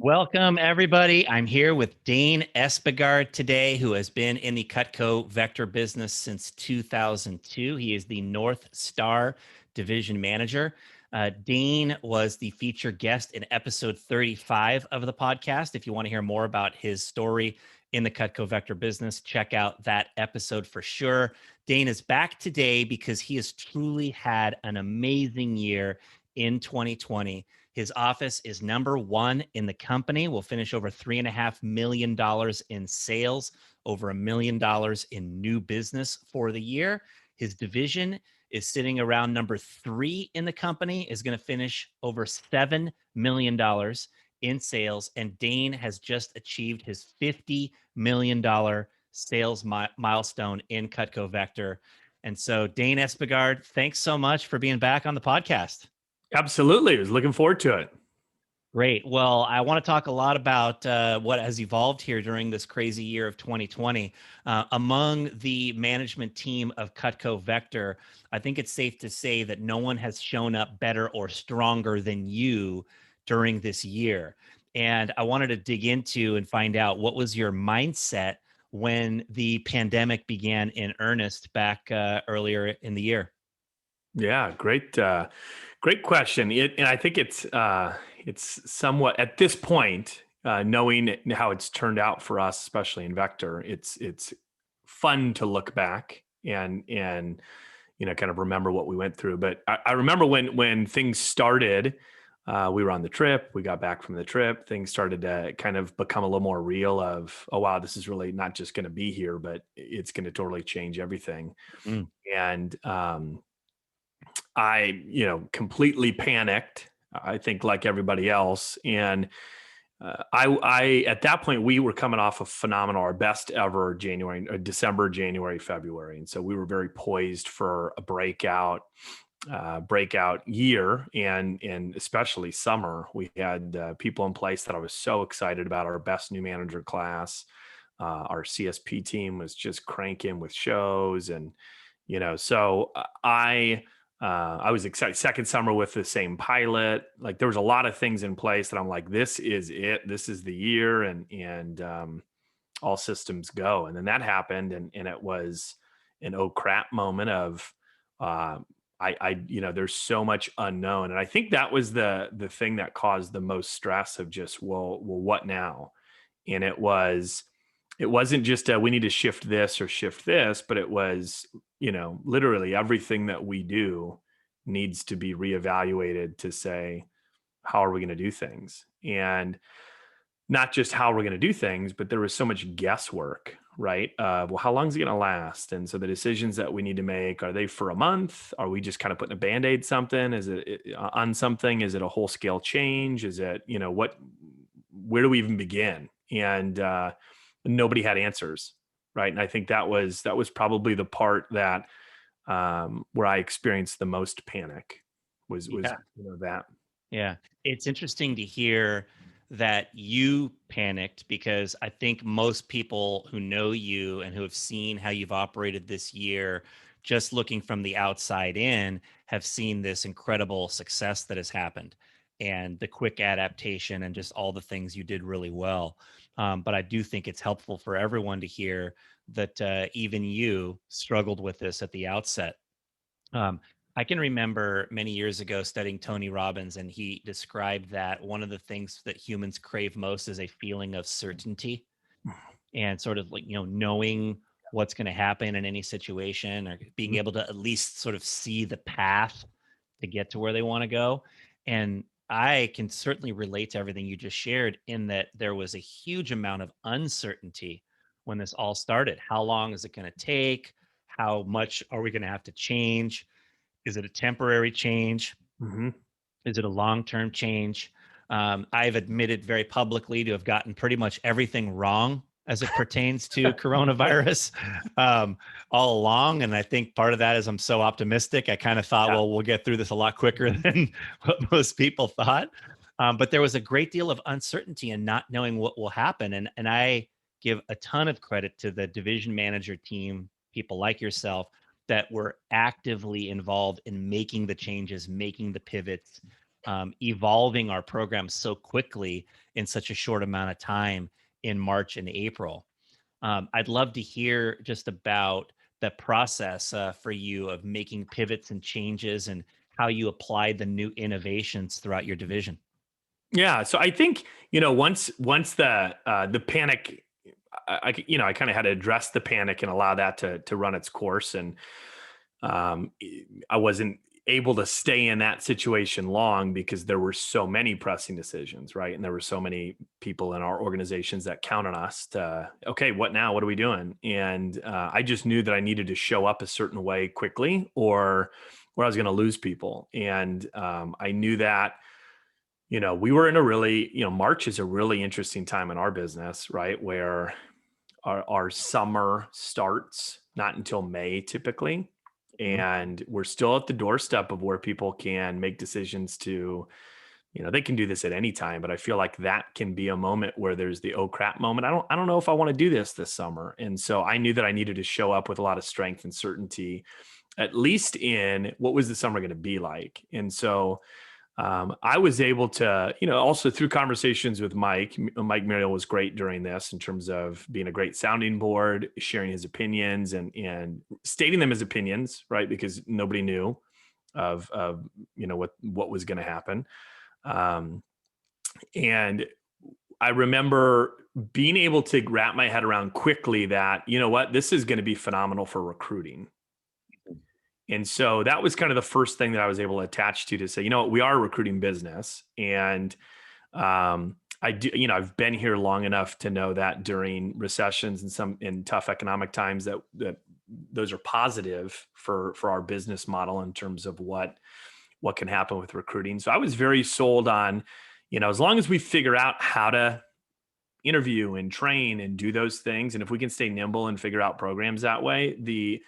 Welcome, everybody. I'm here with Dane Espegard today, who has been in the Cutco vector business since 2002. He is the North Star Division Manager. Dane was the featured guest in episode 35 of the podcast. If you want to hear more about his story in the Cutco vector business, check out that episode for sure. Dane is back today because he has truly had an amazing year in 2020. His office is number one in the company. We'll finish over $3.5 million in sales, over $1 million in new business for the year. His division is sitting around number three in the company, is going to finish over $7 million in sales. And Dane has just achieved his $50 million sales milestone in Cutco Vector. And so, Dane Espegard, thanks so much for being back on the podcast. Absolutely. I was looking forward to it. Great. Well, I want to talk a lot about what has evolved here during this crazy year of 2020. Among the management team of Cutco Vector, I think it's safe to say that no one has shown up better or stronger than you during this year. And I wanted to dig into and find out, what was your mindset when the pandemic began in earnest back earlier in the year? Yeah, great question. And I think it's somewhat at this point, knowing how it's turned out for us, especially in Vector. It's fun to look back and kind of remember what we went through. But I remember when things started. We were on the trip. We got back from the trip. Things started to kind of become a little more real. Of, oh wow, this is really not just going to be here, but it's going to totally change everything. Mm. And I, completely panicked. I think like everybody else, and I at that point we were coming off of phenomenal, our best ever December, January, February, and so we were very poised for a breakout year, and especially summer. We had people in place that I was so excited about. Our best new manager class, our CSP team was just cranking with shows, and so I was excited. Second summer with the same pilot. Like there was a lot of things in place that I'm like, this is it. This is the year, and all systems go. And then that happened, and it was an oh crap moment of there's so much unknown, and I think that was the thing that caused the most stress of just well what now? And it wasn't just we need to shift this or shift this, but it was, literally everything that we do needs to be reevaluated to say, how are we going to do things? And not just how we're going to do things, but there was so much guesswork, right? Well, how long is it going to last? And so the decisions that we need to make, are they for a month? Are we just kind of putting a Band-Aid something? Is it on something? Is it a whole scale change? Is it, where do we even begin? And nobody had answers, right? And I think that was probably the part that where I experienced the most panic was that. Yeah. It's interesting to hear that you panicked, because I think most people who know you and who have seen how you've operated this year, just looking from the outside in, have seen this incredible success that has happened, and the quick adaptation and just all the things you did really well. But I do think it's helpful for everyone to hear that even you struggled with this at the outset. I can remember many years ago studying Tony Robbins, and he described that one of the things that humans crave most is a feeling of certainty, and sort of like, knowing what's going to happen in any situation, or being able to at least sort of see the path to get to where they want to go. And I can certainly relate to everything you just shared, in that there was a huge amount of uncertainty when this all started. How long is it going to take? How much are we going to have to change? Is it a temporary change? Mm-hmm. Is it a long-term change? I've admitted very publicly to have gotten pretty much everything wrong as it pertains to coronavirus all along. And I think part of that is I'm so optimistic. I kind of thought, well, we'll get through this a lot quicker than what most people thought. But there was a great deal of uncertainty and not knowing what will happen. And I give a ton of credit to the division manager team, people like yourself, that were actively involved in making the changes, making the pivots, evolving our program so quickly in such a short amount of time in March and April. I'd love to hear just about the process for you of making pivots and changes and how you applied the new innovations throughout your division. Yeah. So I think, once the panic, I kind of had to address the panic and allow that to run its course. And um, I wasn't able to stay in that situation long because there were so many pressing decisions, right? And there were so many people in our organizations that count on us to, okay, what now? What are we doing? And I just knew that I needed to show up a certain way quickly, or I was going to lose people. And I knew that, we were in a really, March is a really interesting time in our business, right? Where our summer starts not until May typically. Mhm. And we're still at the doorstep of where people can make decisions to, they can do this at any time, but I feel like that can be a moment where there's the oh crap moment. I don't know if I want to do this summer. And so I knew that I needed to show up with a lot of strength and certainty, at least in what was the summer going to be like. And so I was able to, also through conversations with Mike Muriel was great during this in terms of being a great sounding board, sharing his opinions and stating them as opinions, right? Because nobody knew of what was going to happen. Um, and I remember being able to wrap my head around quickly that, this is going to be phenomenal for recruiting. And so that was kind of the first thing that I was able to attach to say, we are a recruiting business. And I do, I've been here long enough to know that during recessions and in tough economic times that those are positive for our business model in terms of what can happen with recruiting. So I was very sold on, as long as we figure out how to interview and train and do those things, and if we can stay nimble and figure out programs that way, the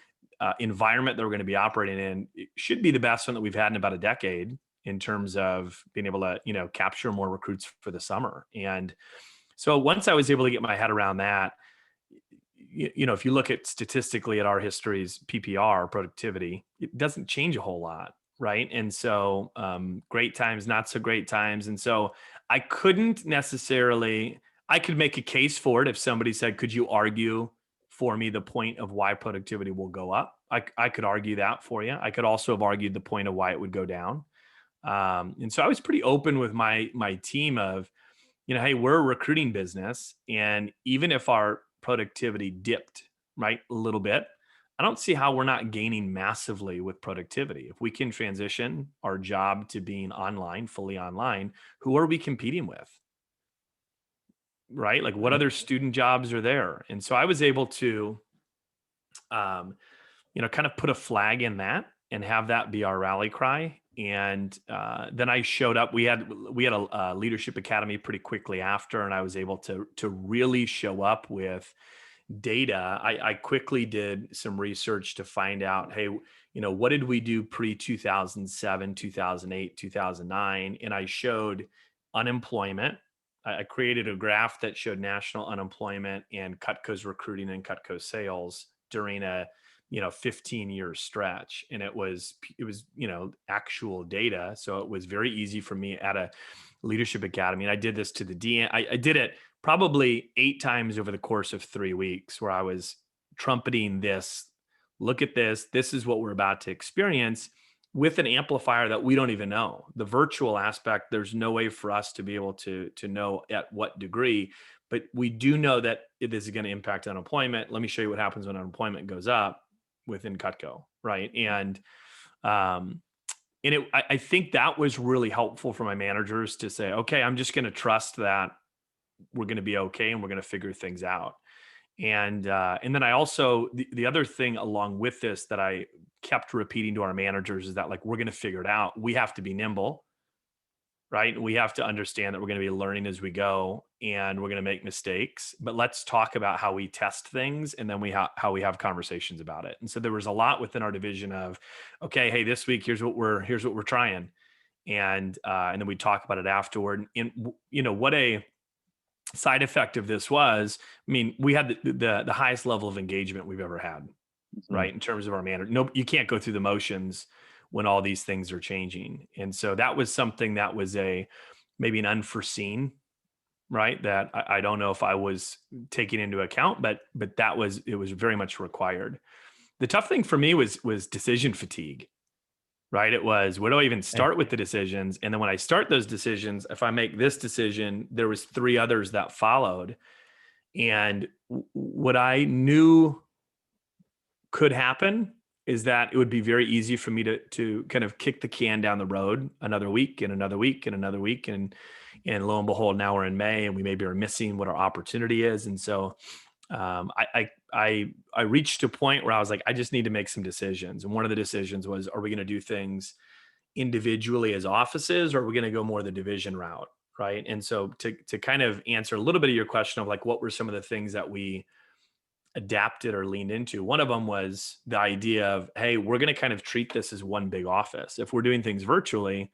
environment that we're going to be operating in it should be the best one that we've had in about a decade in terms of being able to, capture more recruits for the summer. And so once I was able to get my head around that, if you look at statistically at our histories, PPR productivity, it doesn't change a whole lot. Right. And so great times, not so great times. And so I couldn't necessarily, I could make a case for it if somebody said, could you argue for me the point of why productivity will go up? I could argue that for you. I could also have argued the point of why it would go down. And so I was pretty open with my team of, hey, we're a recruiting business. And even if our productivity dipped, right, a little bit, I don't see how we're not gaining massively with productivity. If we can transition our job to being online, fully online, who are we competing with? Right? Like what Right. other student jobs are there? And so I was able to, kind of put a flag in that and have that be our rally cry. And then I showed up. We had a leadership academy pretty quickly after, and I was able to really show up with data. I quickly did some research to find out, hey, what did we do pre 2007, 2008, 2009? And I showed unemployment. I created a graph that showed national unemployment and Cutco's recruiting and Cutco sales during a 15-year stretch. And it was actual data. So it was very easy for me at a leadership academy. And I did this to the DN. I did it probably 8 times over the course of 3 weeks where I was trumpeting this, look at this is what we're about to experience, with an amplifier that we don't even know. The virtual aspect, there's no way for us to be able to know at what degree, but we do know that this is going to impact unemployment. Let me show you what happens when unemployment goes up within Cutco, right? And I think that was really helpful for my managers to say, okay, I'm just going to trust that we're going to be okay and we're going to figure things out. And then I also, the other thing along with this that I kept repeating to our managers is that, like, we're going to figure it out. We have to be nimble, right? We have to understand that we're going to be learning as we go and we're going to make mistakes, but let's talk about how we test things and then how we have conversations about it. And so there was a lot within our division of, okay, hey, this week, here's what we're trying. And then we talk about it afterward. And what a side effect of this was, I mean, we had the highest level of engagement we've ever had, Mhm. right? In terms of our manager. No, you can't go through the motions when all these things are changing. And so that was something that was maybe an unforeseen, right? That I don't know if I was taking into account, but it was very much required. The tough thing for me was decision fatigue, right? It was, where do I even Eh, start with the decisions? And then when I start those decisions, if I make this decision, there was three others that followed. And what I knew could happen is that it would be very easy for me to kind of kick the can down the road another week and another week and another week. And lo and behold, now we're in May and we maybe are missing what our opportunity is. And so I reached a point where I was like, I just need to make some decisions. And one of the decisions was, are we going to do things individually as offices, or are we going to go more the division route? Right. And so to kind of answer a little bit of your question of like, what were some of the things that we adapted or leaned into? One of them was the idea of, hey, we're going to kind of treat this as one big office. If we're doing things virtually,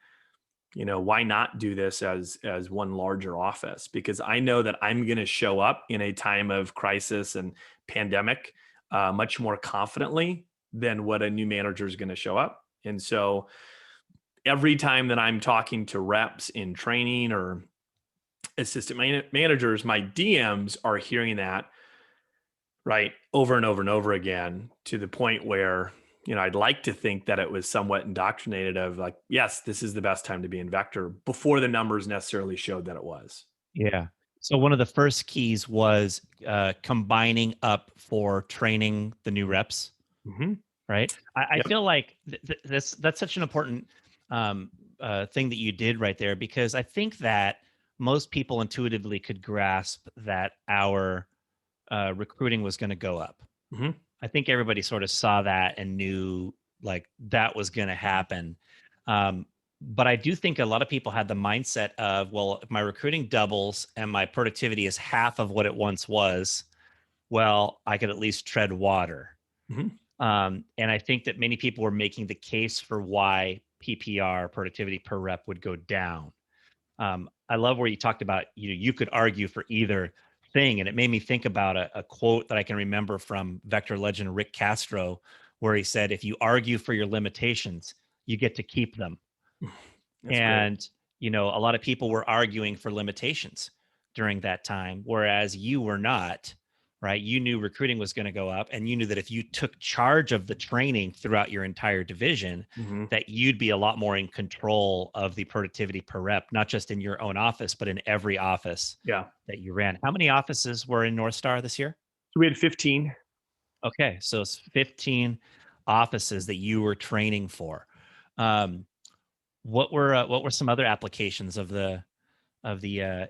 why not do this as one larger office? Because I know that I'm going to show up in a time of crisis and pandemic much more confidently than what a new manager is going to show up. And so every time that I'm talking to reps in training or assistant managers, my DMs are hearing that, right, over and over and over again, to the point where, I'd like to think that it was somewhat indoctrinated of like, yes, this is the best time to be in Vector, before the numbers necessarily showed that it was. Yeah. So one of the first keys was combining up for training the new reps, Hmm. right? I Yep. feel like that's such an important thing that you did right there, because I think that most people intuitively could grasp that our recruiting was going to go up. Hmm. I think everybody sort of saw that and knew like that was going to happen. Um, but I do think a lot of people had the mindset of, well, if my recruiting doubles and my productivity is half of what it once was, well, I could at least tread water. Hmm. And I think that many people were making the case for why PPR, productivity per rep, would go down. I love where you talked about, you could argue for either thing, and it made me think about a quote that I can remember from Vector legend Rick Castro, where he said, "If you argue for your limitations, you get to keep them." That's great. And a lot of people were arguing for limitations during that time, whereas you were not. Right? You knew recruiting was going to go up, and you knew that if you took charge of the training throughout your entire division, Hmm. that you'd be a lot more in control of the productivity per rep, not just in your own office, but in every office Yeah. that you ran. How many offices were in North Star this year? So we had 15. Okay, so it's 15 offices that you were training for. Um, what were some other applications of the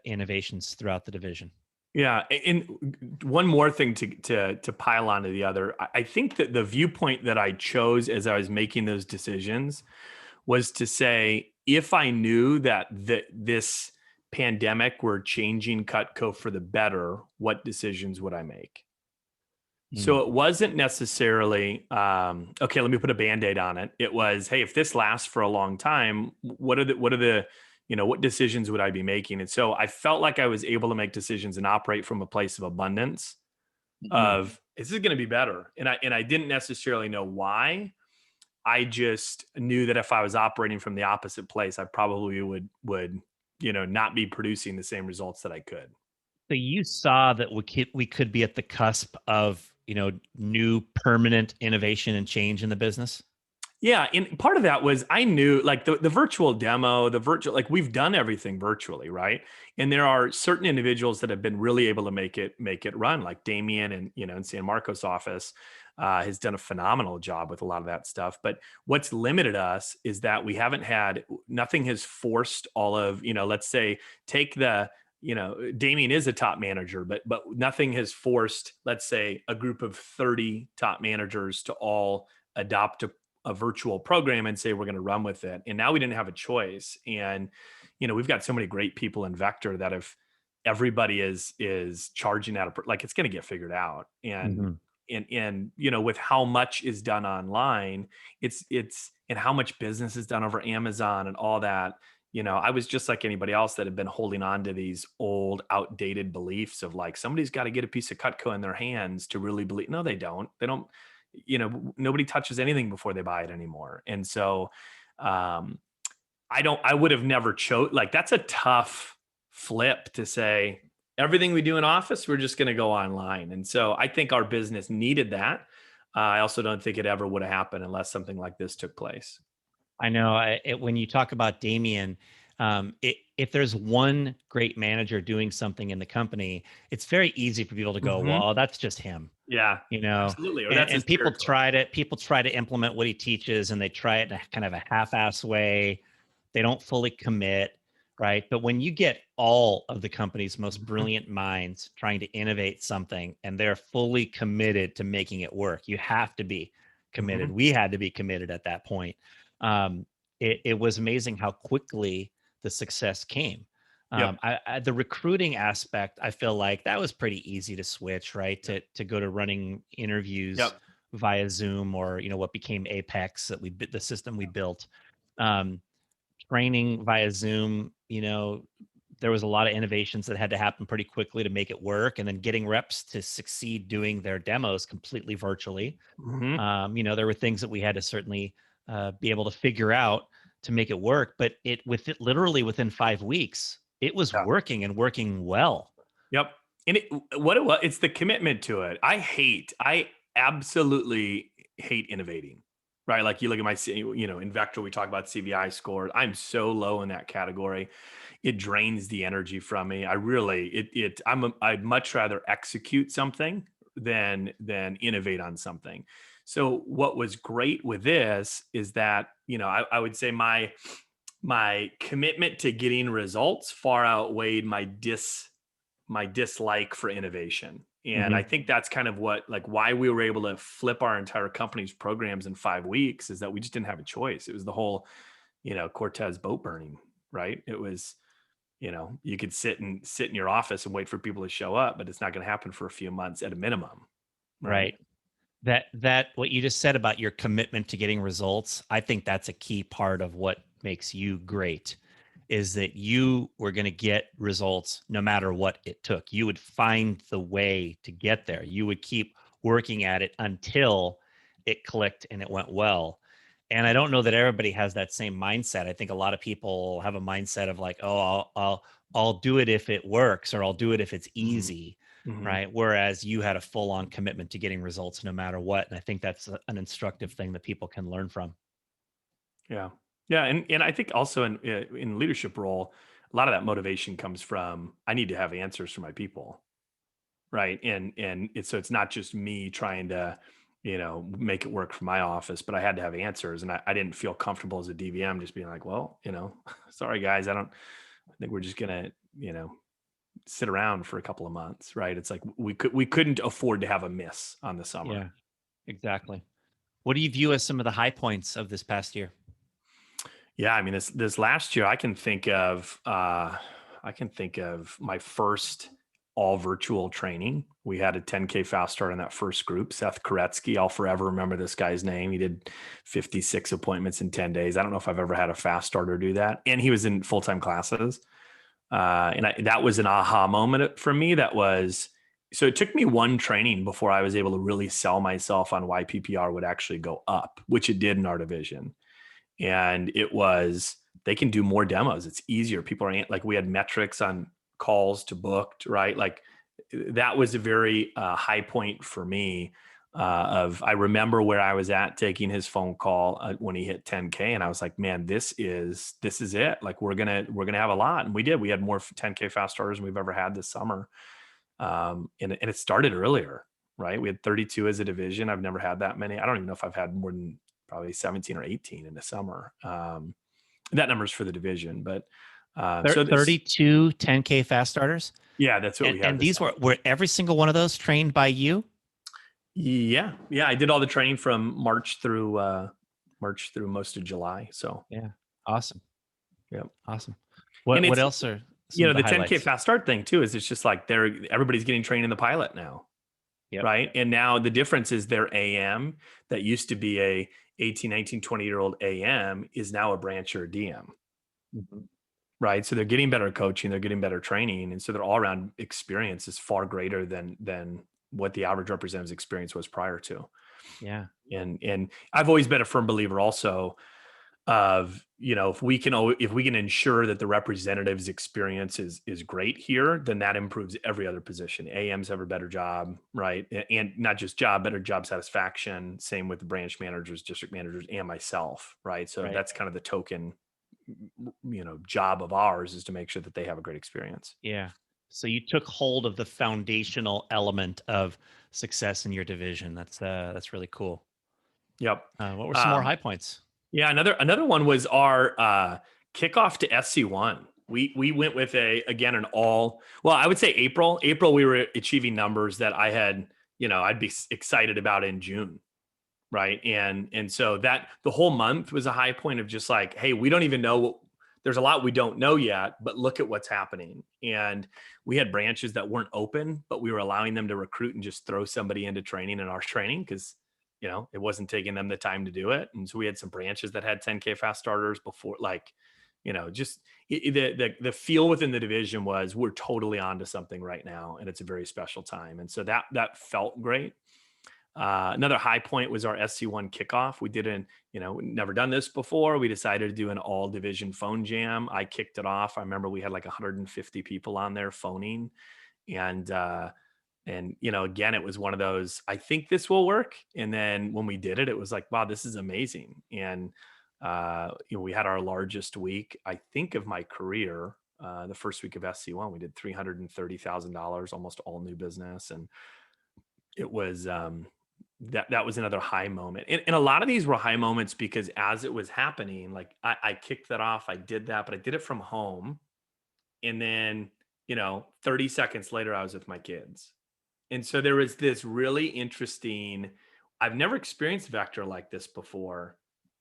innovations throughout the division? Yeah, and one more thing to pile onto the other, I think that the viewpoint that I chose as I was making those decisions was to say, if I knew that this pandemic were changing Cutco for the better, what decisions would I make? So Mm, it wasn't necessarily, okay, let me put a Band-Aid on it. It was, hey, if this lasts for a long time, what decisions would I be making? And so I felt like I was able to make decisions and operate from a place of abundance mhm. of, this is going to be better. And I didn't necessarily know why. I just knew that if I was operating from the opposite place, I probably would, not be producing the same results that I could. So you saw that we could be at the cusp of new permanent innovation and change in the business. Yeah, and part of that was I knew like the virtual demo, the virtual, like we've done everything virtually, right? And there are certain individuals that have been really able to make it run, like Damien and in San Marcos office has done a phenomenal job with a lot of that stuff. But what's limited us is that we haven't had, nothing has forced all of, let's say take the, Damien is a top manager, but nothing has forced, let's say, a group of 30 top managers to all adopt a virtual program and say we're going to run with it. And now we didn't have a choice. And we've got so many great people in Vector that if everybody is charging out of, like, it's going to get figured out. And Mhm. with how much is done online, it's and how much business is done over Amazon and all that. I was just like anybody else that had been holding on to these old, outdated beliefs of like, somebody's got to get a piece of Cutco in their hands to really believe. No, they don't. They don't. nobody touches anything before they buy it anymore. And so, um, I would have never like, that's a tough flip to say, everything we do in office, we're just going to go online. And so I think our business needed that. I also don't think it ever would have happened unless something like this took place. I know when you talk about Damien, if there's one great manager doing something in the company, it's very easy for people to go, Hmm. well, that's just him, Yeah, you know, absolutely. Or that's his and people territory. try to implement what he teaches, and they try it in a kind of a half-ass way. They don't fully commit, right? But when you get all of the company's most Mhm. brilliant minds trying to innovate something and they're fully committed to making it work, you have to be committed. Mhm. We had to be committed at that point. Um, it was amazing how quickly the success came. Yep. The recruiting aspect, I feel like that was pretty easy to switch, right? Yep. To go to running interviews Yep. via Zoom, or what became Apex, the system we built. Um, Training via Zoom, there was a lot of innovations that had to happen pretty quickly to make it work, and then getting reps to succeed doing their demos completely virtually. Mhm. There were things that we had to certainly be able to figure out to make it work, but literally within 5 weeks, it was Yeah. working and working well. Yep. And what it was, it's the commitment to it. I absolutely hate innovating, right? Like, you look at in Vector, we talk about CVI scores. I'm so low in that category. It drains the energy from me. I'd much rather execute something than innovate on something. So what was great with this is that, I would say my commitment to getting results far outweighed my dislike for innovation. And I Hmm. think that's kind of why we were able to flip our entire company's programs in 5 weeks, is that we just didn't have a choice. It was the whole, Cortez boat burning, right? It was, you could sit in your office and wait for people to show up, but it's not going to happen for a few months at a minimum. Right. Right. That what you just said about your commitment to getting results, I think that's a key part of what makes you great, is that you were going to get results no matter what it took. You would find the way to get there. You would keep working at it until it clicked and it went well. And I don't know that everybody has that same mindset. I think a lot of people have a mindset of like, oh, I'll do it if it works, or I'll do it if it's Hmm. easy, Hmm. right? Whereas you had a full on commitment to getting results no matter what. And I think that's an instructive thing that people can learn from. Yeah. Yeah. And I think also in leadership role, a lot of that motivation comes from, I need to have answers for my people. Right. And it's not just me trying to, make it work for my office, but I had to have answers. And I didn't feel comfortable as a DVM just being like, well, sorry guys, I think we're just gonna, sit around for a couple of months. Right. It's like we couldn't afford to have a miss on the summer. Yeah, exactly. What do you view as some of the high points of this past year? Yeah, I mean, this last year, I can think of my first all virtual training. We had a 10K fast start in that first group. Seth Koretsky, I'll forever remember this guy's name. He did 56 appointments in 10 days. I don't know if I've ever had a fast starter do that, and he was in full time classes. That was an aha moment for me. So it took me one training before I was able to really sell myself on why PPR would actually go up, which it did in our division. And it was, they can do more demos. It's easier. People are like, we had metrics on calls to booked, right? Like, that was a very high point for me. I remember where I was at taking his phone call when he hit 10K, and I was like, man, this is it. Like, we're gonna have a lot, and we did. We had more 10K fast starters than we've ever had this summer, and it started earlier, right? We had 32 as a division. I've never had that many. I don't even know if I've had more than probably 17 or 18 in the summer. That number's for the division, but so this, 32 10K fast starters. yeah, that's what we had And this these summer. were every single one of those trained by you? Yeah, yeah, I did all the training from March through most of July. So, Yeah. Awesome. yeah, Awesome. and What it's, else are some of the the 10K highlights? fast start thing too is, it's just like everybody's getting trained in the pilot now, Yep. right? And now the difference is their AM that used to be a 18, 19, 20-year-old AM is now a branch or a DM, Mhm. right? So they're getting better coaching, they're getting better training, and so their all around experience is far greater than what the average representative's experience was prior to. Yeah. And I've always been a firm believer also of, if we can ensure that the representative's experience is great here, then that improves every other position. AMs have a better job, right? And not just job, better job satisfaction. Same with the branch managers, district managers, and myself, right? So Right. that's kind of the token, job of ours, is to make sure that they have a great experience. Yeah. So you took hold of the foundational element of success in your division. That's really cool. Yep. What were some more Um, high points? Yeah, another one was our kickoff to SC1. We went with an all, well, I would say April. April we were achieving numbers that I had, I'd be excited about in June, right? And so that the whole month was a high point of just like, hey, we don't even know there's a lot we don't know yet, but look at what's happening. And we had branches that weren't open, but we were allowing them to recruit and just throw somebody into training in our training because it wasn't taking them the time to do it. And so we had some branches that had 10K fast starters before, like, just the feel within the division was we're totally onto something right now, and it's a very special time. And so that felt great. Another high point was our SC1 kickoff. We did never done this before. We decided to do an all division phone jam. I kicked it off. I remember we had like 150 people on there phoning, and again, it was one of those, I think this will work. And then when we did it, it was like, wow, this is amazing. And we had our largest week, I think, of my career. The first week of SC1, we did $330,000, almost all new business, and it was that was another high moment. And a lot of these were high moments because as it was happening, like I kicked that off, I did that, but I did it from home. And then 30 seconds later, I was with my kids. And so there was this really interesting, I've never experienced vector like this before,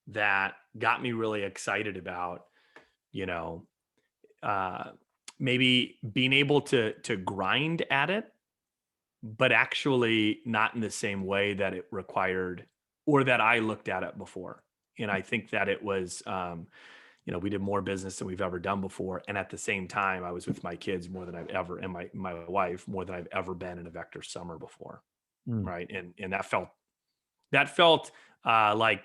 that got me really excited about, you know, uh, maybe being able to grind at it, but actually not in the same way that it required or that I looked at it before. And I think that it was, we did more business than we've ever done before. And at the same time, I was with my kids more than I've ever, and my wife more than I've ever been in a vector summer before. Mm. Right. And that felt like,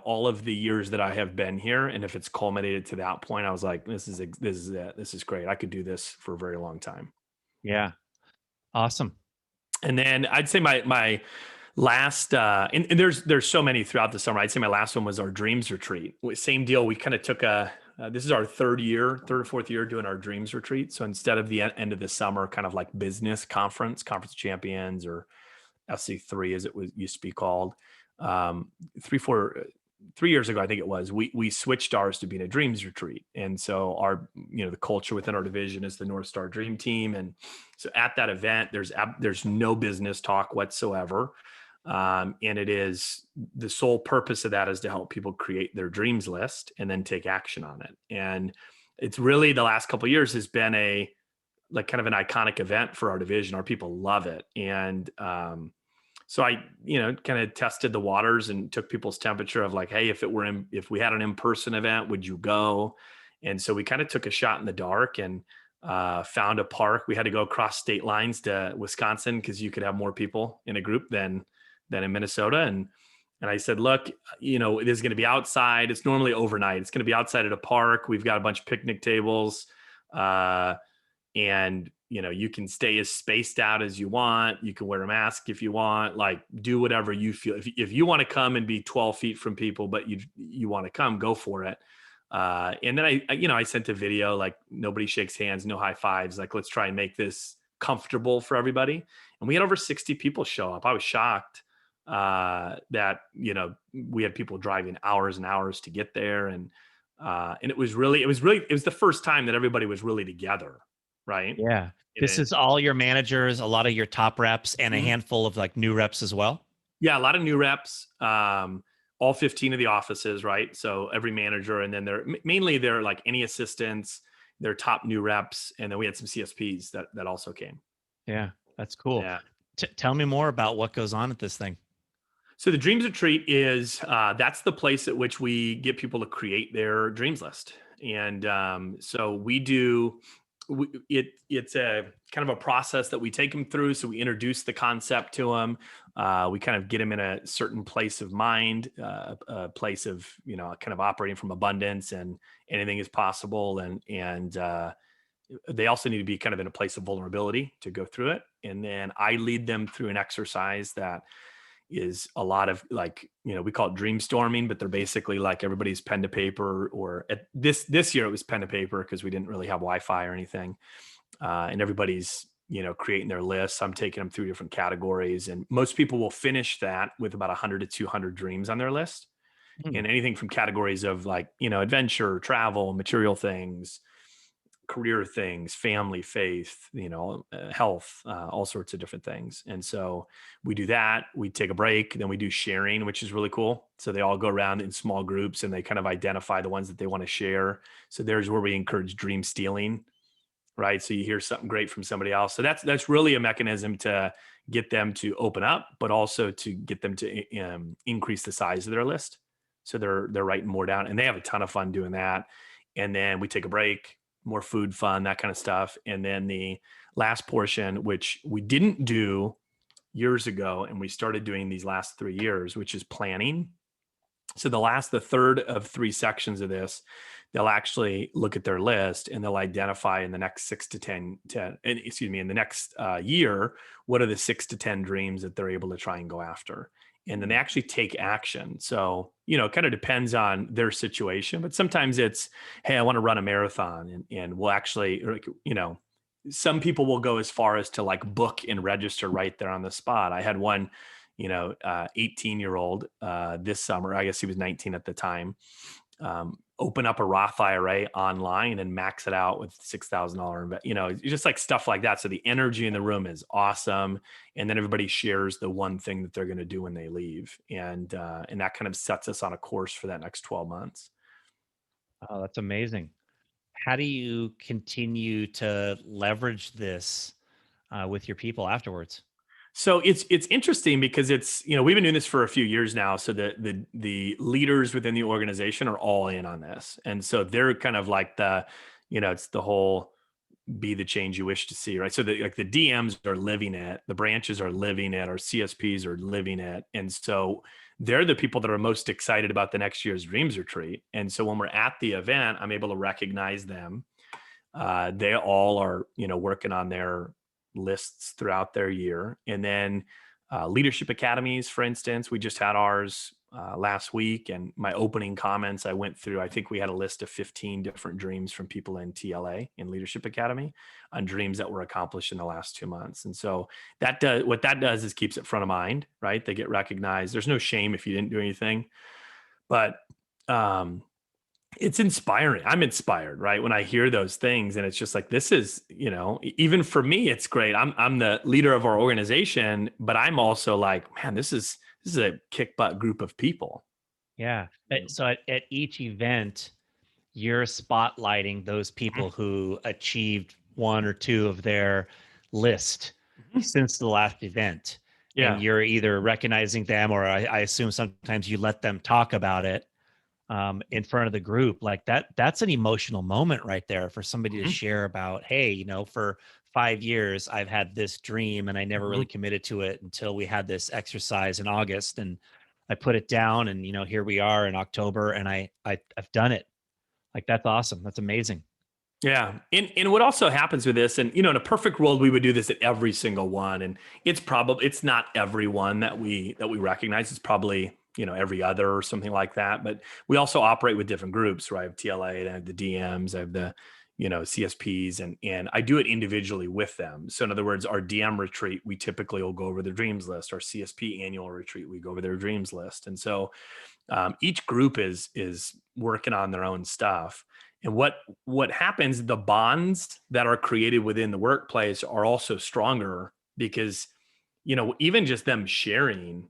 all of the years that I have been here. And if it's culminated to that point, I was like, this is it. This is great. I could do this for a very long time. Yeah. Awesome. And then I'd say my last and there's so many throughout the summer. I'd say my last one was our dreams retreat. Same deal. We kind of took this is our third or fourth year doing our dreams retreat. So instead of the end of the summer, kind of like business conference of champions, or SC3 as it was used to be called, 3 years ago, I think it was, we switched ours to being a dreams retreat. And so our, the culture within our division is the North Star Dream Team. And so at that event, there's no business talk whatsoever. And it is, the sole purpose of that is to help people create their dreams list and then take action on it. And it's really, the last couple of years has been like kind of an iconic event for our division. Our people love it. And, so I, kind of tested the waters and took people's temperature of like, hey, if we had an in-person event, would you go? And so we kind of took a shot in the dark and found a park. We had to go across state lines to Wisconsin because you could have more people in a group than in Minnesota. And I said, look, it is going to be outside. It's normally overnight. It's going to be outside at a park. We've got a bunch of picnic tables. And you can stay as spaced out as you want. You can wear a mask if you want, like do whatever you feel. If you want to come and be 12 feet from people, but you want to come, go for it. And then I sent a video, like nobody shakes hands, no high fives. Like, let's try and make this comfortable for everybody. And we had over 60 people show up. I was shocked that, we had people driving hours and hours to get there. And it was the first time that everybody was really together. Right. Yeah. And This is all your managers, a lot of your top reps, and a Mhm. handful of like new reps as well. Yeah, a lot of new reps, all 15 of the offices, right? So every manager, and then they're like any assistants, they're top new reps, and then we had some CSPs that also came. Yeah, that's cool. Yeah. Tell me more about what goes on at this thing. So the Dreams Retreat is that's the place at which we get people to create their dreams list, and so we do it's a kind of a process that we take them through. So we introduce the concept to them. We kind of get them in a certain place of mind, a place of, kind of operating from abundance and anything is possible. And they also need to be kind of in a place of vulnerability to go through it. And then I lead them through an exercise that is a lot of like, we call it dream storming, but they're basically like everybody's pen to paper, or at this year it was pen to paper because we didn't really have Wi-Fi or anything. And everybody's, creating their lists. I'm taking them through different categories, and most people will finish that with about 100 to 200 dreams on their list. Hmm. And anything from categories of like, adventure, travel, material things, career things, family, faith, health, all sorts of different things. And so we do that. We take a break, then we do sharing, which is really cool. So they all go around in small groups and they kind of identify the ones that they want to share. So there's where we encourage dream stealing, right? So you hear something great from somebody else. So that's really a mechanism to get them to open up, but also to get them to increase the size of their list. So they're writing more down, and they have a ton of fun doing that. And then we take a break, more food, fun, that kind of stuff. And then the last portion, which we didn't do years ago, and we started doing these last 3 years, which is planning. So the third of 3 sections of this, they'll actually look at their list and they'll identify in the next 6 to 10, in the next year, what are the 6 to 10 dreams that they're able to try and go after. And then they actually take action. So, it kind of depends on their situation, but sometimes it's, hey, I want to run a marathon, and we'll actually, some people will go as far as to like book and register right there on the spot. I had one 18-year-old this summer. I guess he was 19 at the time. Open up a Roth IRA online and max it out with $6,000. Just like stuff like that. So the energy in the room is awesome, and then everybody shares the one thing that they're going to do when they leave, and that kind of sets us on a course for that next 12 months. Oh, that's amazing. How do you continue to leverage this with your people afterwards? So it's interesting because it's, we've been doing this for a few years now. So the leaders within the organization are all in on this. And so they're kind of like it's the whole be the change you wish to see, right? So the DMs are living it, the branches are living it, our CSPs are living it. And so they're the people that are most excited about the next year's dreams retreat. And so when we're at the event, I'm able to recognize them. They all are, working on their lists throughout their year. And then leadership academies, for instance, we just had ours last week. And my opening comments, I went through, I think we had a list of 15 different dreams from people in TLA, in Leadership Academy, on dreams that were accomplished in the last 2 months. And so what that does is keeps it front of mind, right? They get recognized. There's no shame if you didn't do anything, but it's inspiring. I'm inspired, right? When I hear those things, and it's just like, this is, even for me, it's great. I'm the leader of our organization, but I'm also like, man, this is a kick butt group of people. Yeah. So at each event, you're spotlighting those Mhm. people who achieved one or two of their list Mhm. since the last event. And Yeah. you're either recognizing them, or I assume sometimes you let them talk about it in front of the group. Like that's an emotional moment right there for somebody to Mhm. share about, hey, for 5 years, I've had this dream and I never really Mhm. committed to it until we had this exercise in August, and I put it down, and here we are in October, and I've done it. Like, that's awesome. That's amazing. Yeah. And what also happens with this, and in a perfect world, we would do this at every single one. And it's not every one that we recognize. It's probably, every other or something like that. But we also operate with different groups, right? I have TLA, and I have the DMs, I have the, CSPs, and I do it individually with them. So in other words, our DM retreat, we typically will go over their dreams list. Our CSP annual retreat, we go over their dreams list. And so each group is working on their own stuff. And what happens, the bonds that are created within the workplace are also stronger because, even just them sharing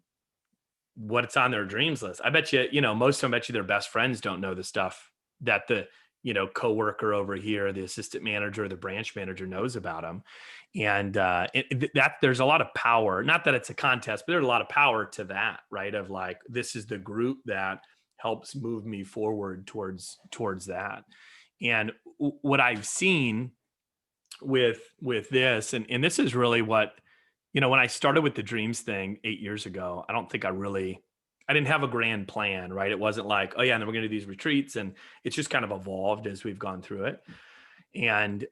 what's on their dreams list. I bet you, most of them, bet you their best friends don't know the stuff that the, coworker over here, the assistant manager, the branch manager knows about them. And that there's a lot of power, not that it's a contest, but there's a lot of power to that, right? Of like, this is the group that helps move me forward towards that. And what I've seen with this, and this is really what, when I started with the dreams thing 8 years ago, I don't think I didn't have a grand plan, right? It wasn't like, oh yeah, and then we're going to do these retreats, and it's just kind of evolved as we've gone through it. And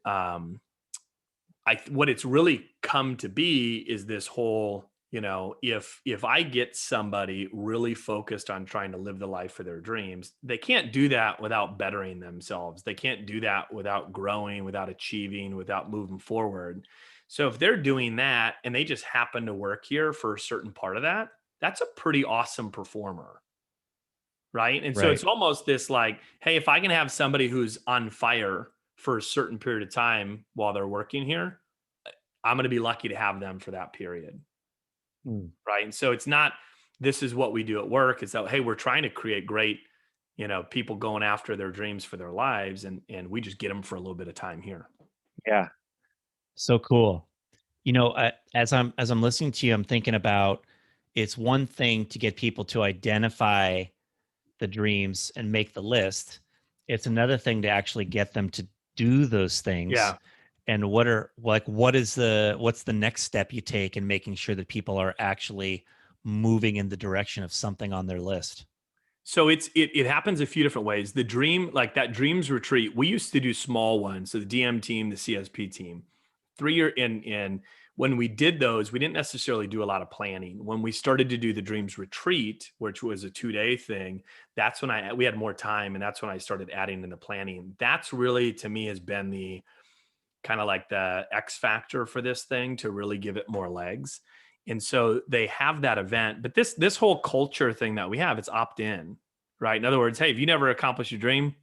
what it's really come to be is this whole, if I get somebody really focused on trying to live the life of their dreams, they can't do that without bettering themselves. They can't do that without growing, without achieving, without moving forward. So if they're doing that and they just happen to work here for a certain part of that, that's a pretty awesome performer. Right. And so Right. it's almost this like, hey, if I can have somebody who's on fire for a certain period of time while they're working here, I'm going to be lucky to have them for that period. Mm. Right. And so it's not, this is what we do at work. It's that, hey, we're trying to create great, people going after their dreams for their lives. And we just get them for a little bit of time here. Yeah. So cool. As I'm listening to you, I'm thinking about, it's one thing to get people to identify the dreams and make the list. It's another thing to actually get them to do those things. Yeah. And what's the next step you take in making sure that people are actually moving in the direction of something on their list? So it happens a few different ways. The dream, like that dreams retreat, we used to do small ones. So the DM team, the CSP team, 3 year in when we did those, we didn't necessarily do a lot of planning. When we started to do the dreams retreat, which was a 2-day thing, that's when we had more time, and that's when I started adding in the planning. That's really, to me, has been the kind of like the X factor for this thing to really give it more legs. And so they have that event, but this whole culture thing that we have, it's opt in, right? In other words, hey, if you never accomplished your dream,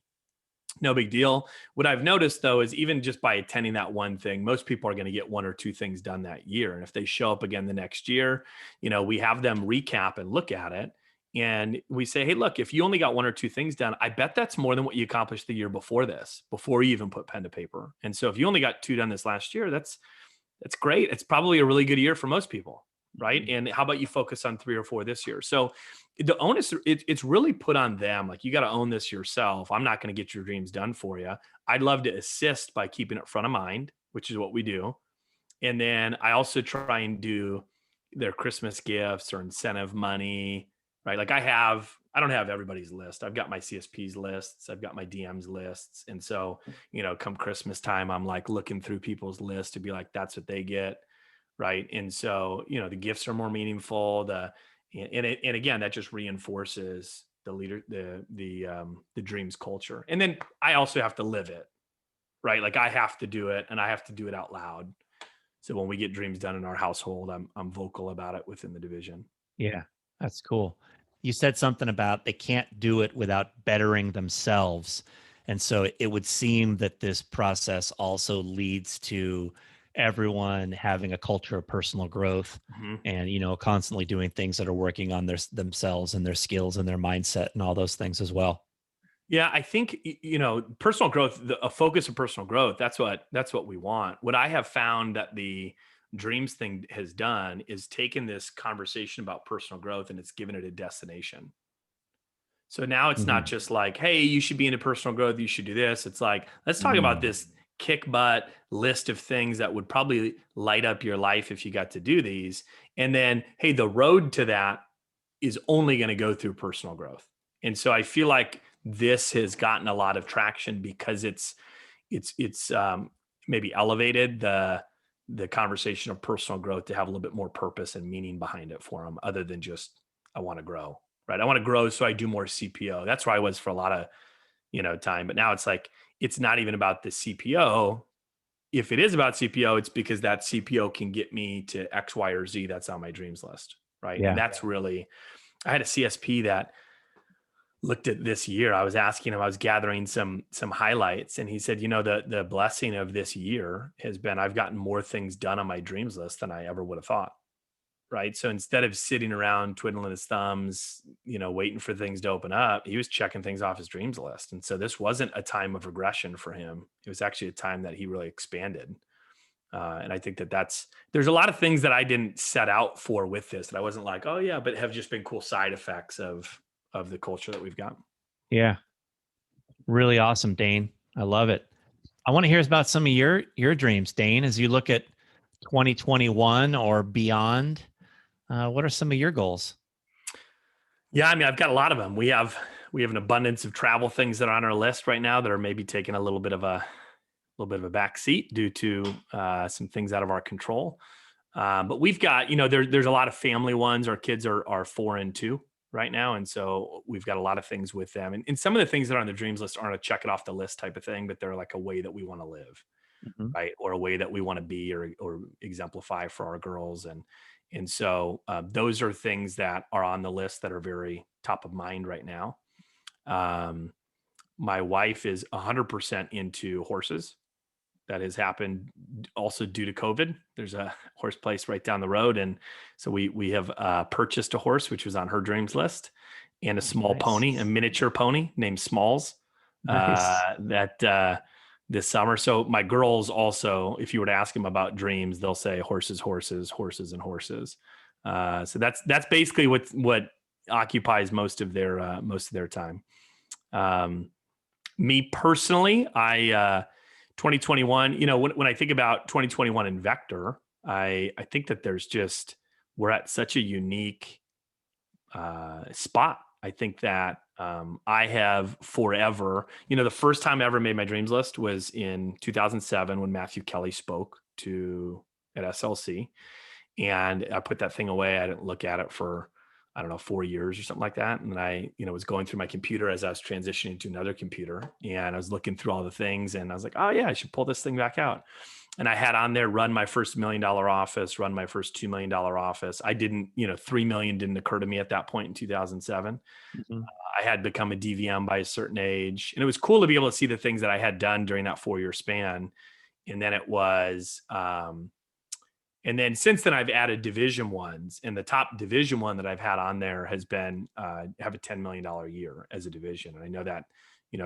no big deal. What I've noticed though is even just by attending that one thing, most people are going to get 1 or 2 things done that year. And if they show up again the next year, we have them recap and look at it. And we say, hey, look, if you only got 1 or 2 things done, I bet that's more than what you accomplished the year before this, before you even put pen to paper. And so if you only got 2 done this last year, that's great. It's probably a really good year for most people, right? And how about you focus on 3 or 4 this year? So the onus, it's really put on them. Like, you got to own this yourself. I'm not going to get your dreams done for you. I'd love to assist by keeping it front of mind, which is what we do. And then I also try and do their Christmas gifts or incentive money, right? Like I don't have everybody's list. I've got my CSP's lists. I've got my DM's lists. And so, come Christmas time, I'm like looking through people's lists to be like, that's what they get. Right. And so, the gifts are more meaningful. And again, that just reinforces the dreams culture. And then I also have to live it, right? Like I have to do it, and I have to do it out loud. So when we get dreams done in our household, I'm vocal about it within the division. Yeah, that's cool. You said something about they can't do it without bettering themselves. And so it would seem that this process also leads to everyone having a culture of personal growth Mhm. and, constantly doing things that are working on themselves and their skills and their mindset and all those things as well. Yeah, I think personal growth, a focus of personal growth. That's what we want. What I have found that the dreams thing has done is taken this conversation about personal growth and it's given it a destination. So now it's not Mhm. just like, hey, you should be into personal growth, you should do this. It's like, let's talk about Mm. this kick butt list of things that would probably light up your life if you got to do these. And then, hey, the road to that is only going to go through personal growth. And so I feel like this has gotten a lot of traction because it's maybe elevated the conversation of personal growth to have a little bit more purpose and meaning behind it for them, other than just I want to grow, right? I want to grow so I do more CPO. That's where I was for a lot of time, but now it's like it's not even about the CPO. If it is about CPO, it's because that CPO can get me to X, Y, or Z that's on my dreams list, right? And Yeah. that's really, I had a CSP that looked at this year. I was asking him, I was gathering some highlights, and he said, the blessing of this year has been I've gotten more things done on my dreams list than I ever would have thought. Right. So instead of sitting around twiddling his thumbs, waiting for things to open up, he was checking things off his dreams list. And so this wasn't a time of regression for him. It was actually a time that he really expanded. And I think there's a lot of things that I didn't set out for with this that I wasn't like, oh yeah, but have just been cool side effects of the culture that we've got. Yeah. Really awesome, Dane. I love it. I want to hear about some of your dreams, Dane, as you look at 2021 or beyond. What are some of your goals? Yeah, I mean, I've got a lot of them. We have an abundance of travel things that are on our list right now that are maybe taking a little bit of a back seat due to some things out of our control. But we've got, there's a lot of family ones. Our kids are 4 and 2 right now, and so we've got a lot of things with them. And some of the things that are on the dreams list aren't a check it off the list type of thing, but they're like a way that we want to live, Mhm. right? Or a way that we want to be, or exemplify for our girls. And so those are things that are on the list that are very top of mind right now. Um, my wife is 100% into horses. That has happened also due to COVID. There's a horse place right down the road, and so we have purchased a horse, which was on her dreams list, and a Oh, small nice. pony, a miniature pony named Smalls. Nice. That this summer. So my girls also, if you were to ask them about dreams, they'll say horses, horses, horses, and horses. So that's basically what occupies most of their time. Um, Me personally, I 2021, when I think about 2021 in Vector, I think that we're at such a unique spot. I think that I have forever, the first time I ever made my dreams list was in 2007 when Matthew Kelly spoke to at SLC, and I put that thing away. I didn't look at it for, I don't know, 4 years or something like that. And then I, was going through my computer as I was transitioning to another computer, and I was looking through all the things, and I was like, oh yeah, I should pull this thing back out. And I had on there, run my first $1 million office, run my first $2 million office. I didn't, 3 million didn't occur to me at that point in 2007. Mhm. I had become a DVM by a certain age, and it was cool to be able to see the things that I had done during that 4 year span. And then it was, and then since then, I've added division ones, and the top division one that I've had on there has been have a $10 million a year as a division. And I know that,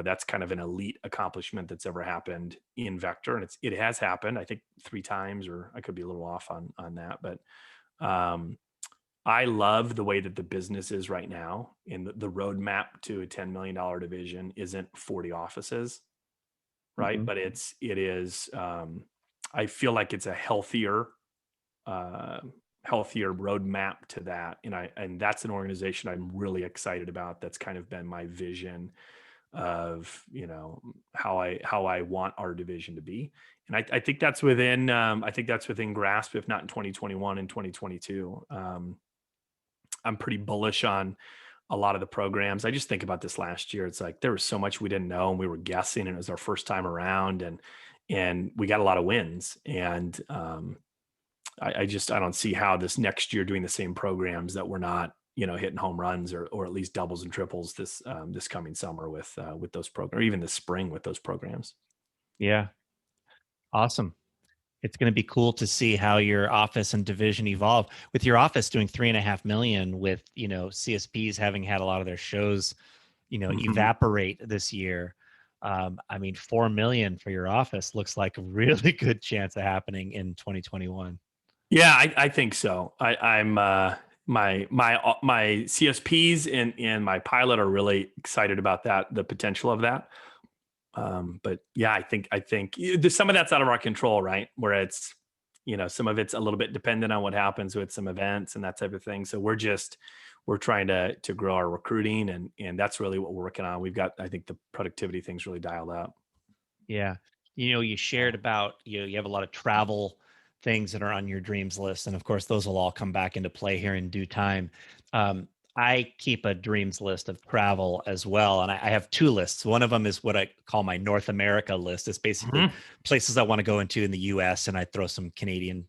that's kind of an elite accomplishment that's ever happened in Vector. And it has happened, I think 3 times, or I could be a little off on that. But um, I love the way that the business is right now. And the roadmap to a $10 million division isn't 40 offices, right? Mhm. But it is, I feel like it's a uh, healthier roadmap to that. And that's an organization I'm really excited about. That's kind of been my vision of, how I want our division to be. And I think that's within grasp, if not in 2021 and 2022. I'm pretty bullish on a lot of the programs. I just think about this last year. It's like there was so much we didn't know, and we were guessing, and it was our first time around, and we got a lot of wins. And I don't see how this next year doing the same programs that we're not, hitting home runs, or at least doubles and triples this coming summer with those programs, or even this spring with those programs. Yeah. Awesome. It's going to be cool to see how your office and division evolve. With your office doing 3.5 million, with CSPs having had a lot of their shows, Mhm. evaporate this year. I mean, 4 million for your office looks like a really good chance of happening in 2021. Yeah, I think so. I'm my CSPs and my pilot are really excited about that, the potential of that. But yeah, I think some of that's out of our control, right? Where it's, some of it's a little bit dependent on what happens with some events and that type of thing. So we're trying to grow our recruiting, and that's really what we're working on. We've got, I think, the productivity things really dialed up. Yeah. You shared about you have a lot of travel things that are on your dreams list, and of course those will all come back into play here in due time. Um, I keep a dreams list of travel as well, and I have two lists. One of them is what I call my North America list. It's basically Mhm. places I want to go into in the U.S., and I throw some Canadian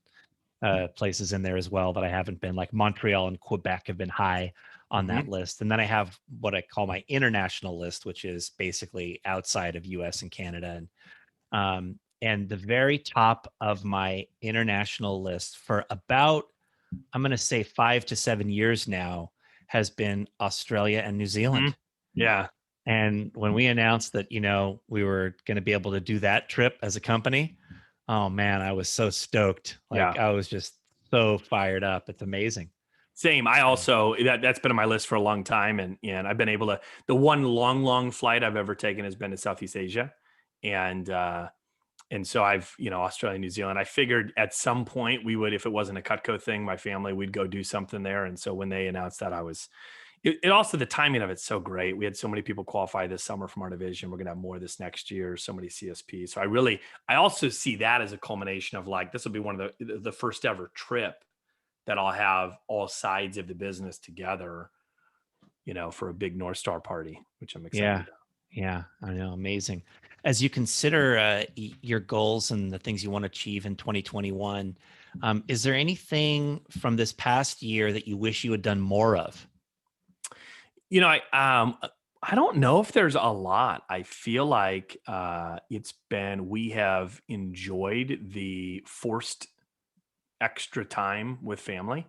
places in there as well that I haven't been. Like Montreal and Quebec have been high on that Mhm. list, and then I have what I call my international list, which is basically outside of U.S. and Canada. And the very top of my international list for about, I'm going to say 5 to 7 years now, has been Australia and New Mhm. Zealand. Yeah. And when we announced that, we were going to be able to do that trip as a company, oh man, I was so stoked. Like Yeah. I was just so fired up. It's amazing. Same. I also that's been on my list for a long time, and I've been able to. The one long flight I've ever taken has been to Southeast Asia, and And so I've, Australia, New Zealand, I figured at some point we would, if it wasn't a Cutco thing, my family, we'd go do something there. And so when they announced that, it also, the timing of it's so great. We had so many people qualify this summer from our division. We're going to have more this next year, so many CSPs. So I also see that as a culmination of like, this will be one of the first ever trip that I'll have all sides of the business together, for a big North Star party, which I'm excited Yeah. about. Yeah. I know. Amazing. As you consider your goals and the things you want to achieve in 2021, is there anything from this past year that you wish you had done more of? You know, I don't know if there's a lot. I feel like we have enjoyed the forced extra time with family.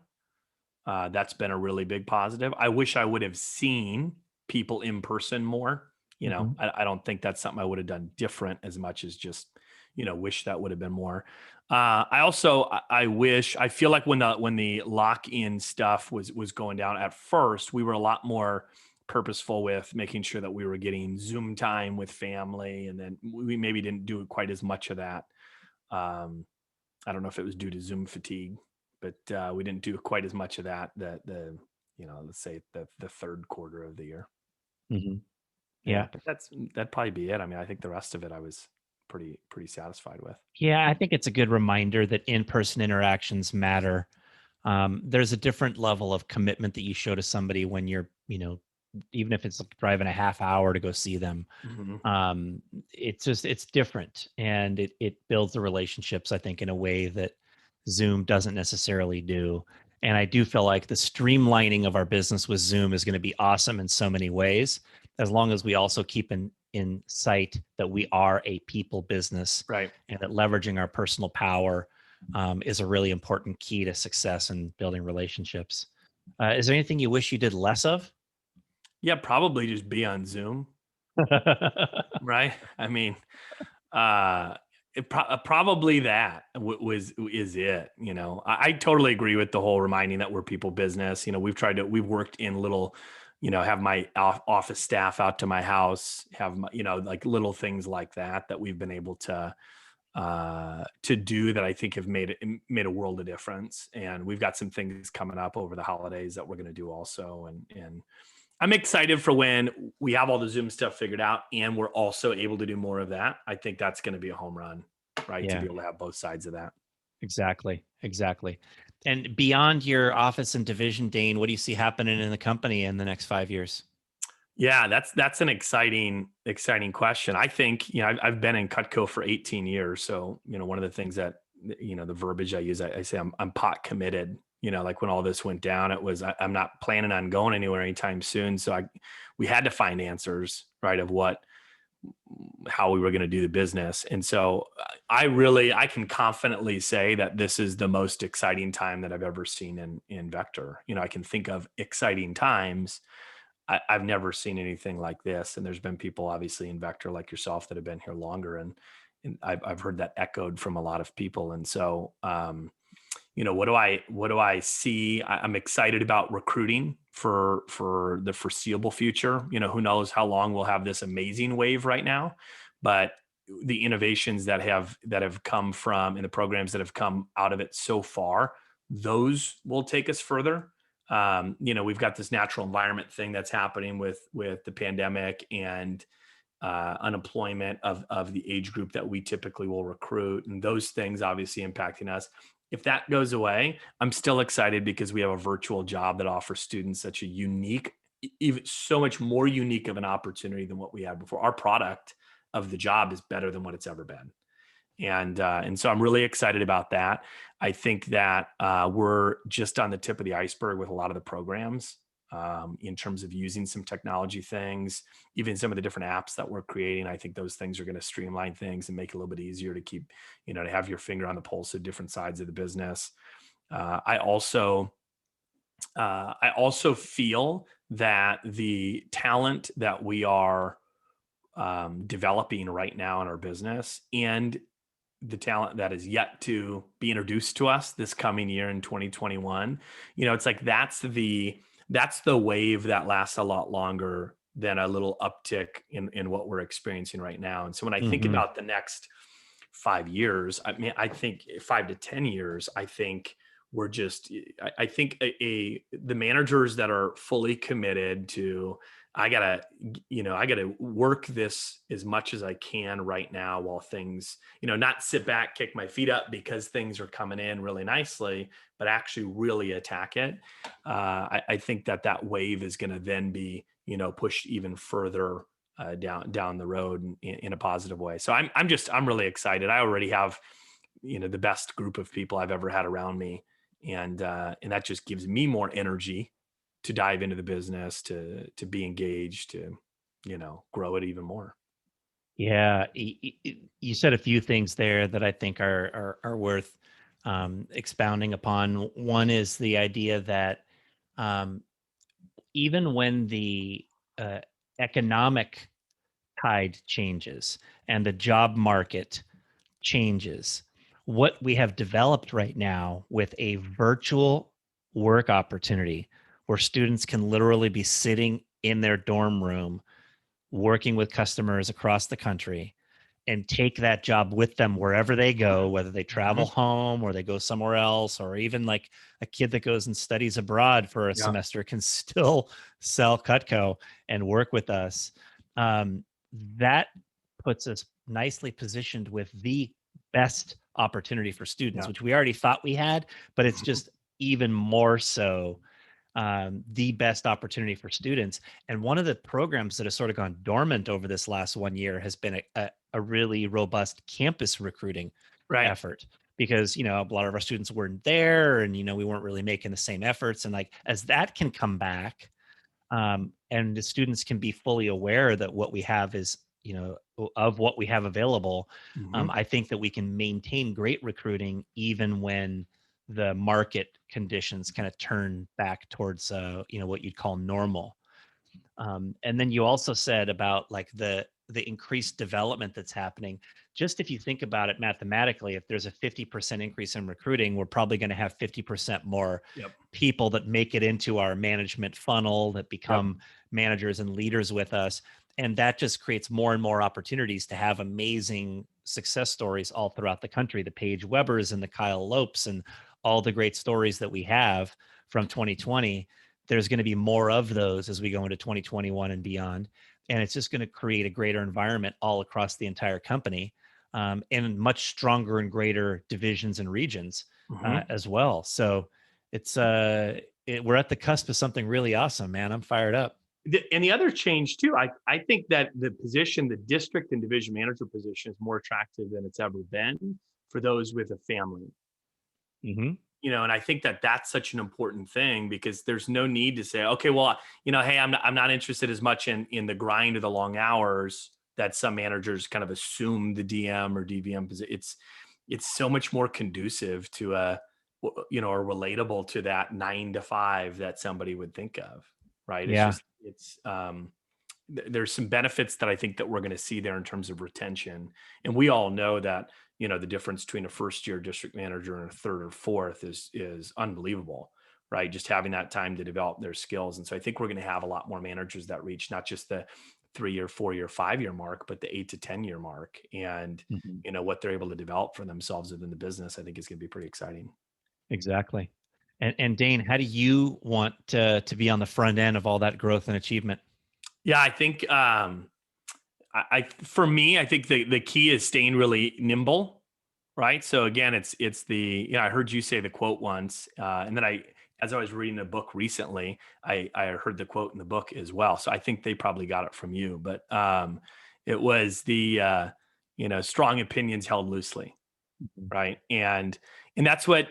That's been a really big positive. I wish I would have seen people in person more. Mhm. I don't think that's something I would have done different as much as just, wish that would have been more. I wish, I feel like when the lock in stuff was going down at first, we were a lot more purposeful with making sure that we were getting Zoom time with family. And then we maybe didn't do quite as much of that. Um, I don't know if it was due to Zoom fatigue, but we didn't do quite as much of that. Let's say the third quarter of the year. Mhm. Yeah, Yeah. but that'd probably be it. I mean, I think the rest of it I was pretty satisfied with. Yeah. I think it's a good reminder that in-person interactions matter. There's a different level of commitment that you show to somebody when you're, even if it's like driving a half hour to go see them. Mhm. um it's different, and it builds the relationships, I think, in a way that Zoom doesn't necessarily do. And I do feel like the streamlining of our business with Zoom is going to be awesome in so many ways, as long as we also keep in sight that we are a people business, Right. and that leveraging our personal power is a really important key to success in building relationships. Is there anything you wish you did less of? Yeah, probably just be on Zoom, right? I mean, uh probably that is it. I totally agree with the whole reminding that we're people business. We've worked in little, have my office staff out to my house, have my, like little things like that we've been able to do that I think have made a world of difference. And we've got some things coming up over the holidays that we're going to do also. And I'm excited for when we have all the Zoom stuff figured out and we're also able to do more of that. I think that's going to be a home run, right? To Yeah. be able to have both sides of that. Exactly. Exactly. And beyond your office and division, Dane, what do you see happening in the company in the next 5 years? Yeah, that's an exciting question. I think, I've been in Cutco for 18 years. So, one of the things that, the verbiage I use, I say I'm pot committed. Like when all this went down, I'm not planning on going anywhere anytime soon. So we had to find answers, right, of how we were going to do the business. And so I can confidently say that this is the most exciting time that I've ever seen in Vector. I can think of exciting times. I've never seen anything like this. And there's been people obviously in Vector like yourself that have been here longer. And I've heard that echoed from a lot of people. And so, what do I see? I'm excited about recruiting for the foreseeable future. Who knows how long we'll have this amazing wave right now, but the innovations that have come from and the programs that have come out of it so far, those will take us further. We've got this natural environment thing that's happening with the pandemic and unemployment of the age group that we typically will recruit, and those things obviously impacting us. If that goes away, I'm still excited because we have a virtual job that offers students such a unique, even so much more unique of an opportunity than what we had before. Our product of the job is better than what it's ever been. And so I'm really excited about that. I think that we're just on the tip of the iceberg with a lot of the programs in terms of using some technology things, even some of the different apps that we're creating. I think those things are going to streamline things and make it a little bit easier to keep, to have your finger on the pulse of different sides of the business. I also feel that the talent that we are developing right now in our business and the talent that is yet to be introduced to us this coming year in 2021, it's like that's the wave that lasts a lot longer than a little uptick in what we're experiencing right now. And so when I think Hmm. about the next 5 years, I mean, I think 5 to 10 years, I think we're just, I think the managers that are fully committed to, I gotta, I gotta work this as much as I can right now while things, not sit back, kick my feet up because things are coming in really nicely, but actually really attack it. I think that wave is going to then be, pushed even further down the road in a positive way. So I'm really excited. I already have, the best group of people I've ever had around me, and that just gives me more energy to dive into the business, to be engaged, to grow it even more. Yeah, you said a few things there that I think are worth expounding upon. One is the idea that um, even when the uh, economic tide changes and the job market changes, what we have developed right now with a virtual work opportunity where students can literally be sitting in their dorm room working with customers across the country and take that job with them wherever they go, whether they travel Mhm. home or they go somewhere else, or even like a kid that goes and studies abroad for a Yeah. semester can still sell Cutco and work with us. Um, that puts us nicely positioned with the best opportunity for students, Yeah. which we already thought we had, but it's Mhm. just even more so the best opportunity for students. And one of the programs that has sort of gone dormant over this last 1 year has been a really robust campus recruiting Right. effort because a lot of our students weren't there and we weren't really making the same efforts, and like as that can come back, and the students can be fully aware that what we have is of what we have available. Mhm. I think that we can maintain great recruiting even when the market conditions kind of turn back towards what you'd call normal. And then you also said about like the increased development that's happening. Just if you think about it mathematically, if there's a 50% increase in recruiting, we're probably going to have 50% more Yep. people that make it into our management funnel that Yep. become managers and leaders with us. And that just creates more and more opportunities to have amazing success stories all throughout the country. The Paige Webbers and the Kyle Lopes and all the great stories that we have from 2020, there's going to be more of those as we go into 2021 and beyond. And it's just going to create a greater environment all across the entire company, and much stronger and greater divisions and regions Mhm. as well. So we're at the cusp of something really awesome, man. I'm fired up. And the other change too, I think that the district and division manager position is more attractive than it's ever been for those with a family. Hmm. And I think that that's such an important thing because there's no need to say, okay, well, hey, I'm not interested as much in the grind of the long hours that some managers kind of assume the DM or DVM position. It's so much more conducive to or relatable to that 9 to 5 that somebody would think of, right? It's Yeah. just there's some benefits that I think that we're going to see there in terms of retention. And we all know that, the difference between a first year district manager and a third or fourth is unbelievable, right? Just having that time to develop their skills. And so I think we're going to have a lot more managers that reach not just the 3 year, 4 year, 5 year mark, but the 8 to 10 year mark. And, Mhm. what they're able to develop for themselves within the business, I think is going to be pretty exciting. Exactly. And Dane, how do you want to be on the front end of all that growth and achievement? Yeah, I think for me, I think the key is staying really nimble, right? So again, it's the I heard you say the quote once, and then as I was reading a book recently, I heard the quote in the book as well. So I think they probably got it from you, but it was the strong opinions held loosely, Mhm. right? And that's why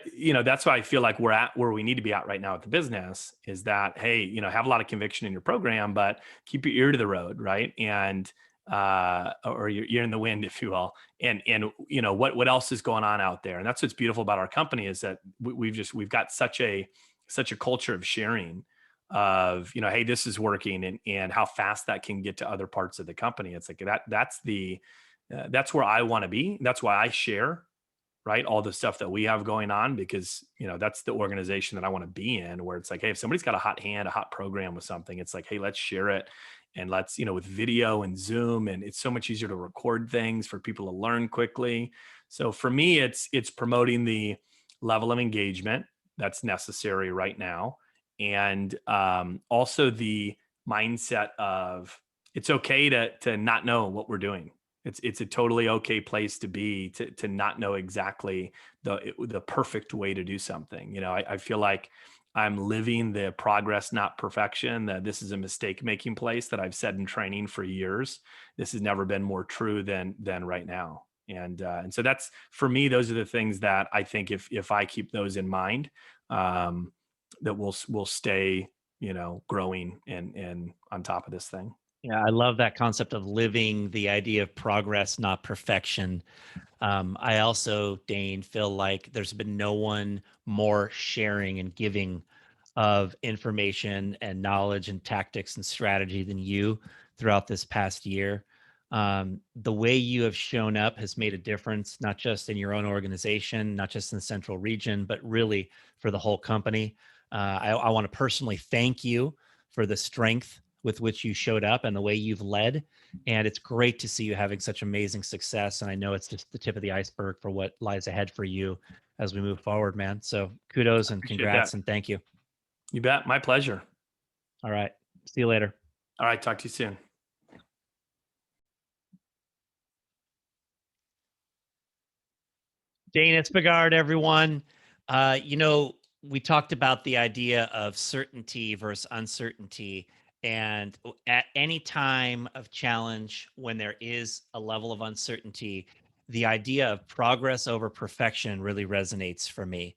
I feel like we're at where we need to be at right now with the business is that, hey, have a lot of conviction in your program, but keep your ear to the road, right? And or your ear in the wind, if you will. And what else is going on out there? And that's what's beautiful about our company is that we've got such a culture of sharing of hey, this is working, and how fast that can get to other parts of the company. It's like that's where I want to be. That's why I share, right, all the stuff that we have going on, because that's the organization that I want to be in, where it's like, hey, if somebody's got a hot hand, a hot program with something, it's like, hey, let's share it and let's, with video and Zoom, and it's so much easier to record things for people to learn quickly. So for me, it's promoting the level of engagement that's necessary right now, and also the mindset of it's okay to not know what we're doing. It's a totally okay place to be, to not know exactly the perfect way to do something. I feel like I'm living the progress, not perfection. That this is a mistake making place that I've said in training for years. This has never been more true than right now. And so that's, for me, those are the things that I think if I keep those in mind, um, that we'll stay, growing and on top of this thing. Yeah, I love that concept of living the idea of progress, not perfection. I also, Dane, feel like there's been no one more sharing and giving of information and knowledge and tactics and strategy than you throughout this past year. The way you have shown up has made a difference, not just in your own organization, not just in the central region, but really for the whole company. I want to personally thank you for the strength with which you showed up and the way you've led. And it's great to see you having such amazing success. And I know it's just the tip of the iceberg for what lies ahead for you as we move forward, man. So kudos and Appreciate that. congrats and thank you. You bet. My pleasure. All right. See you later. All right. Talk to you soon. Dane Espegard, everyone. We talked about the idea of certainty versus uncertainty. And at any time of challenge, when there is a level of uncertainty, the idea of progress over perfection really resonates for me.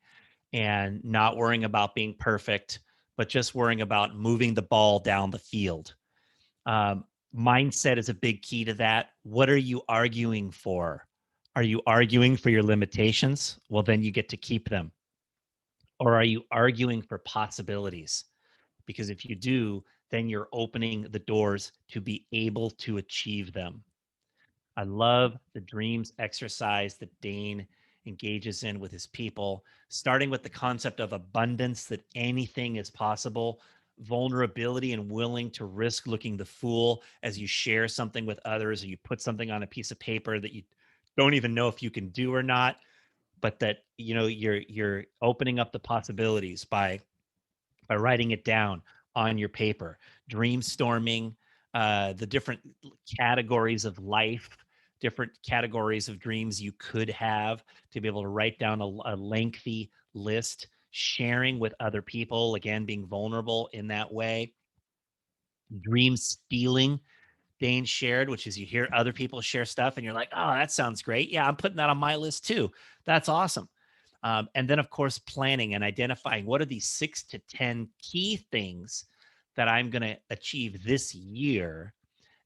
And not worrying about being perfect, but just worrying about moving the ball down the field. Um, Mindset is a big key to that. What are you arguing for? Are you arguing for your limitations? Well, then you get to keep them. Or are you arguing for possibilities? Because if you do, then you're opening the doors to be able to achieve them. I love the dreams exercise that Dane engages in with his people, starting with the concept of abundance, that anything is possible, vulnerability and willing to risk looking the fool as you share something with others, or you put something on a piece of paper that you don't even know if you can do or not, but that you're opening up the possibilities by writing it down on your paper, dreamstorming the different categories of life, different categories of dreams you could have, to be able to write down a lengthy list, sharing with other people, again, being vulnerable in that way, dream stealing. Dane shared, which is you hear other people share stuff and you're like, oh, that sounds great. Yeah, I'm putting that on my list too. That's awesome. And then, of course, planning and identifying what are these 6 to 10 key things that I'm going to achieve this year.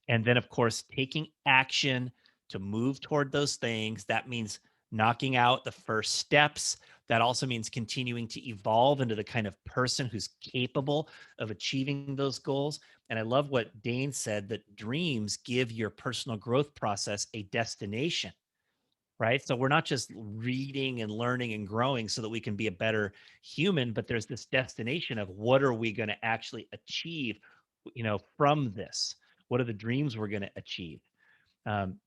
And then, of course, taking action to move toward those things. That means knocking out the first steps. That also means continuing to evolve into the kind of person who's capable of achieving those goals. And I love what Dane said, that dreams give your personal growth process a destination, right? So we're not just reading and learning and growing so that we can be a better human, but there's this destination of what are we going to actually achieve, from this? What are the dreams we're going to achieve?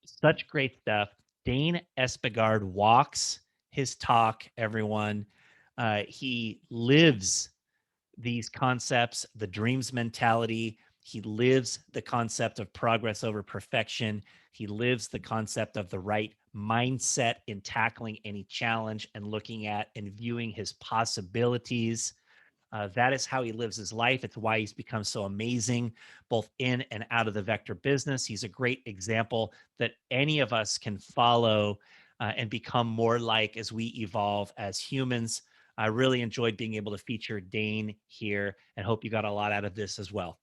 Such great stuff. Dane Espegard walks his talk, everyone. He lives these concepts, the dreams mentality. He lives the concept of progress over perfection. He lives the concept of the right mindset in tackling any challenge and looking at and viewing his possibilities. That is how he lives his life. It's why he's become so amazing, both in and out of the vector business. He's a great example that any of us can follow and become more like as we evolve as humans. I really enjoyed being able to feature Dane here and hope you got a lot out of this as well.